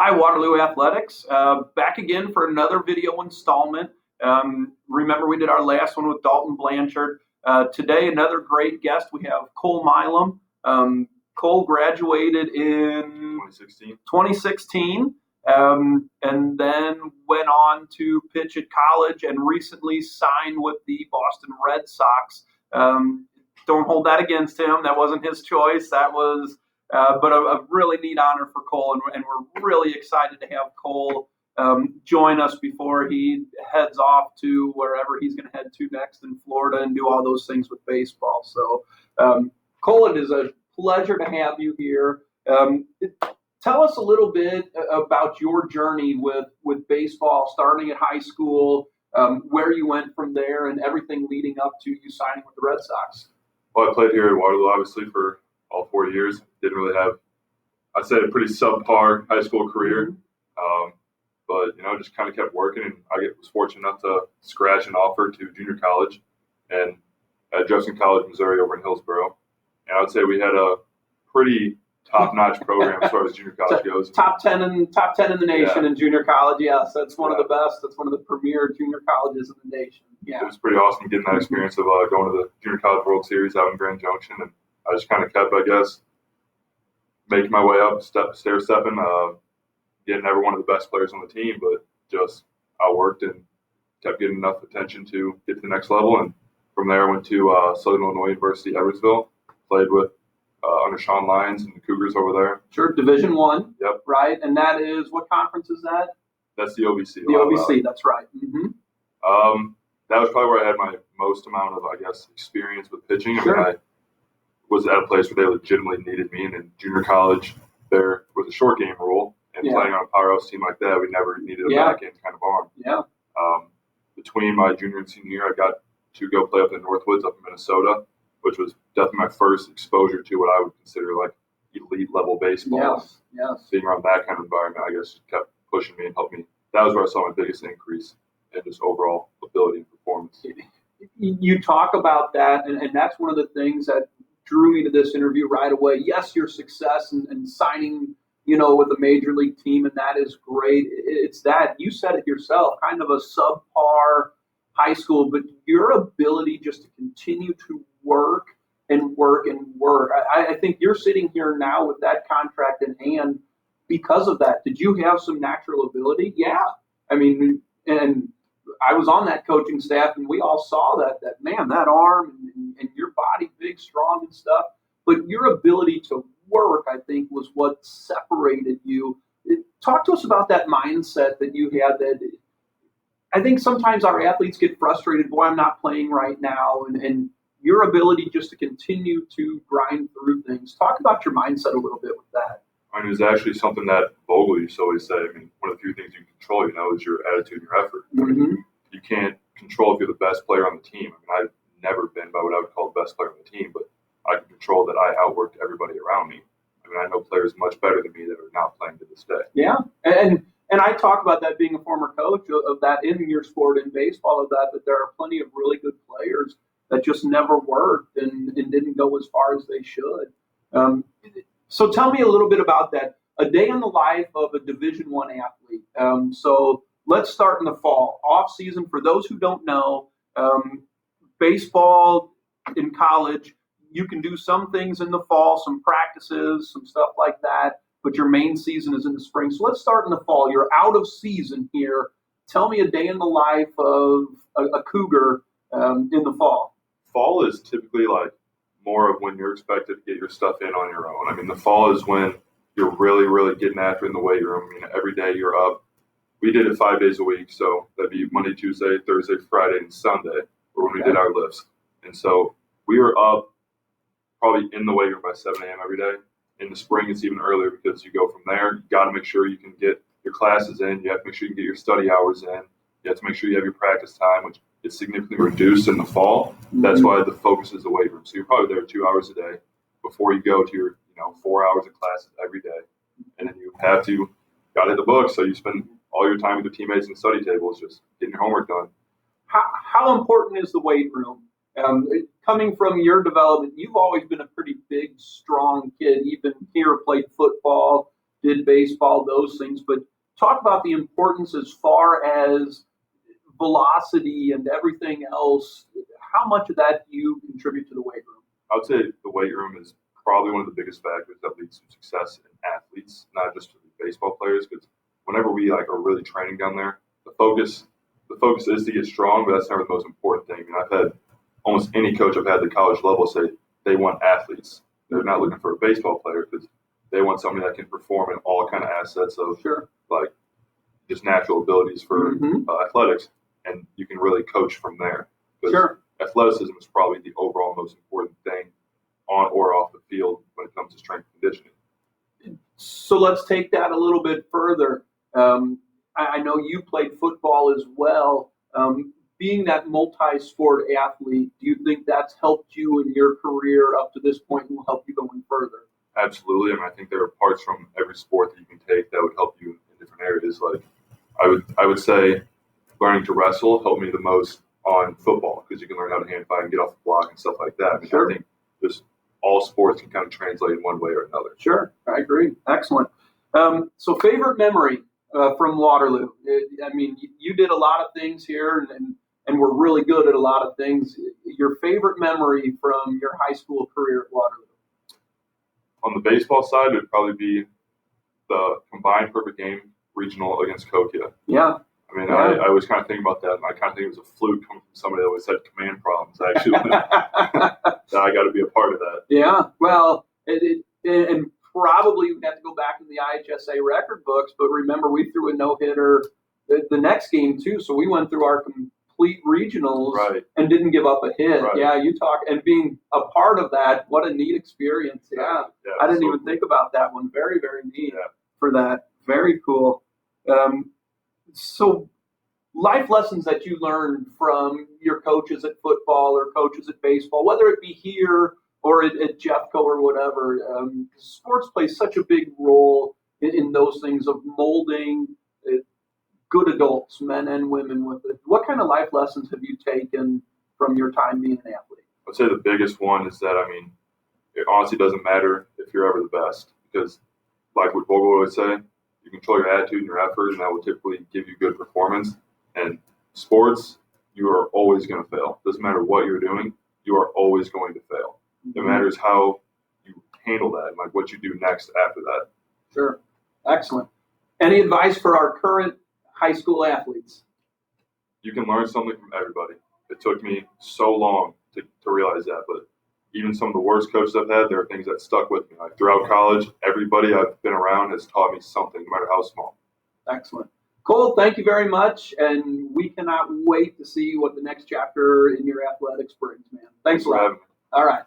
Hi, Waterloo Athletics. Back again for another video installment. Remember, we did our last one with Dalton Blanchard. Today, another great guest. We have Cole Milam. Cole graduated in 2016 and then went on to pitch at college and recently signed with the Boston Red Sox. Don't hold that against him. That wasn't his choice. That was but a really neat honor for Cole, and we're really excited to have Cole join us before he heads off to wherever he's going to head to next in Florida and do all those things with baseball. So, Cole, it is a pleasure to have you here. Tell us a little bit about your journey with baseball, starting at high school, where you went from there, and everything leading up to you signing with the Red Sox. Well, I played here at Waterloo, obviously, for all 4 years. Didn't really have, I'd say, a pretty subpar high school career. But, just kind of kept working, and I was fortunate enough to scratch an offer to junior college and at Jefferson College, Missouri, over in Hillsboro. And I would say we had a pretty top-notch program as far as junior college goes. Top 10 in the nation in junior college. Yes, that's one of the best. That's one of the premier junior colleges in the nation. Yeah, it was pretty awesome getting that experience of going to the Junior College World Series out in Grand Junction, and I just kind of kept, I guess, making my way up, stair-stepping, getting every one of the best players on the team, but just outworked and kept getting enough attention to get to the next level. And from there, I went to Southern Illinois University, Edwardsville, played with under Sean Lyons and the Cougars over there. Sure, Division I. Yep. Right, and that is, what conference is that? That's the OVC. The OVC, that's right. Mm-hmm. That was probably where I had my most amount of, I guess, experience with pitching. Sure. I mean, I was at a place where they legitimately needed me, and in junior college, there was a short game rule, and playing on a powerhouse team like that, we never needed a back end kind of arm. Yeah. Between my junior and senior year, I got to go play up in Northwoods, up in Minnesota, which was definitely my first exposure to what I would consider like elite level baseball. Yes. Being around that kind of environment, I guess, kept pushing me and helped me. That was where I saw my biggest increase in just overall ability and performance. You talk about that, and that's one of the things that drew me to this interview right away. Yes, your success and signing, with a major league team, and that is great. It's that, you said it yourself, kind of a subpar high school, but your ability just to continue to work and work and work. I think you're sitting here now with that contract in hand because of that. Did you have some natural ability? Yeah. I mean, and I was on that coaching staff, and we all saw that man, that arm and your body, big, strong and stuff. But your ability to work, I think, was what separated you. Talk to us about that mindset that you had. That I think sometimes our athletes get frustrated. Boy, I'm not playing right now, and your ability just to continue to grind through things. Talk about your mindset a little bit with that. I mean, it was actually something that Vogel used to always say. I mean, one of the few things you can control, is your attitude and your effort. I mean, you can't control if you're the best player on the team. I mean, I've never been by what I would call the best player on the team, but I can control that I outworked everybody around me. I mean, I know players much better than me that are not playing to this day. Yeah, and I talk about that being a former coach of that in your sport in baseball, of that there are plenty of really good players that just never worked and didn't go as far as they should. So tell me a little bit about that. A day in the life of a Division I athlete. So let's start in the fall. Off season, for those who don't know, baseball in college, you can do some things in the fall, some practices, some stuff like that, but your main season is in the spring. So let's start in the fall. You're out of season here. Tell me a day in the life of a Cougar in the fall. Fall is typically like more of when you're expected to get your stuff in on your own. I mean, the fall is when you're really, really getting after it in the weight room. I mean, every day you're up. We did it 5 days a week, so that'd be Monday, Tuesday, Thursday, Friday, and Sunday, or when we did our lifts. And so we were up probably in the weight room by 7 a.m. every day. In the spring, it's even earlier because you go from there. You got to make sure you can get your classes in. You have to make sure you can get your study hours in. You have to make sure you have your practice time, which is significantly reduced in the fall. That's why the focus is the weight room. So you're probably there 2 hours a day before you go to your 4 hours of classes every day. And then you got to hit the book. So you spend all your time with your teammates and study tables just getting your homework done. How important is the weight room? Coming from your development, you've always been a pretty big, strong kid. Even here, played football. did baseball, those things. But talk about the importance as far as velocity and everything else. How much of that do you contribute to the weight room? I would say the weight room is probably one of the biggest factors that leads to success in athletes, not just for the baseball players. Because whenever we like are really training down there, the focus is to get strong, but that's never the most important thing. And I've had almost any coach I've had at the college level say they want athletes. They're not looking for a baseball player because they want somebody that can perform in all kind of assets of like just natural abilities for athletics, and you can really coach from there. Because athleticism is probably the overall most important thing on or off the field when it comes to strength and conditioning. So let's take that a little bit further. I know you played football as well. Being that multi-sport athlete, do you think that's helped you in your career up to this point and will help you going further? Absolutely. I mean, I think there are parts from every sport that you can take that would help you in different areas. Like I would say learning to wrestle helped me the most on football because you can learn how to hand fight and get off the block and stuff like that. I mean, I think just all sports can kind of translate in one way or another. Sure, I agree. Excellent. So favorite memory from Waterloo? I mean, you did a lot of things here and were really good at a lot of things. Your favorite memory from your high school career at Waterloo? On the baseball side, it would probably be the combined perfect game regional against Kokia. Yeah. I mean, I was kind of thinking about that, and I kind of think it was a fluke coming from somebody that always had command problems, actually. That I got to be a part of that. Yeah, well, and probably we have to go back in the IHSA record books, but remember we threw a no-hitter the next game, too, so we went through our complete regionals and didn't give up a hit. Right. Yeah, you talk, and being a part of that, what a neat experience. Yeah, I didn't even think about that one. Very, very neat for that. Very cool. So life lessons that you learned from your coaches at football or coaches at baseball, whether it be here or at Jeffco or whatever, sports plays such a big role in those things of molding good adults, men and women with it. What kind of life lessons have you taken from your time being an athlete? I'd say the biggest one is that, I mean, it honestly doesn't matter if you're ever the best because, like what Vogel would say, you control your attitude and your effort, and that will typically give you good performance. And sports, you are always going to fail. Doesn't matter what you're doing, you are always going to fail. It matters how you handle that and like what you do next after that. Sure. Excellent. Any advice for our current high school athletes? You can learn something from everybody. It took me so long to realize that, but even some of the worst coaches I've had, there are things that stuck with me. Like throughout college, everybody I've been around has taught me something, no matter how small. Excellent. Cole, thank you very much, and we cannot wait to see what the next chapter in your athletics brings, man. Thanks a lot. For having me. All right.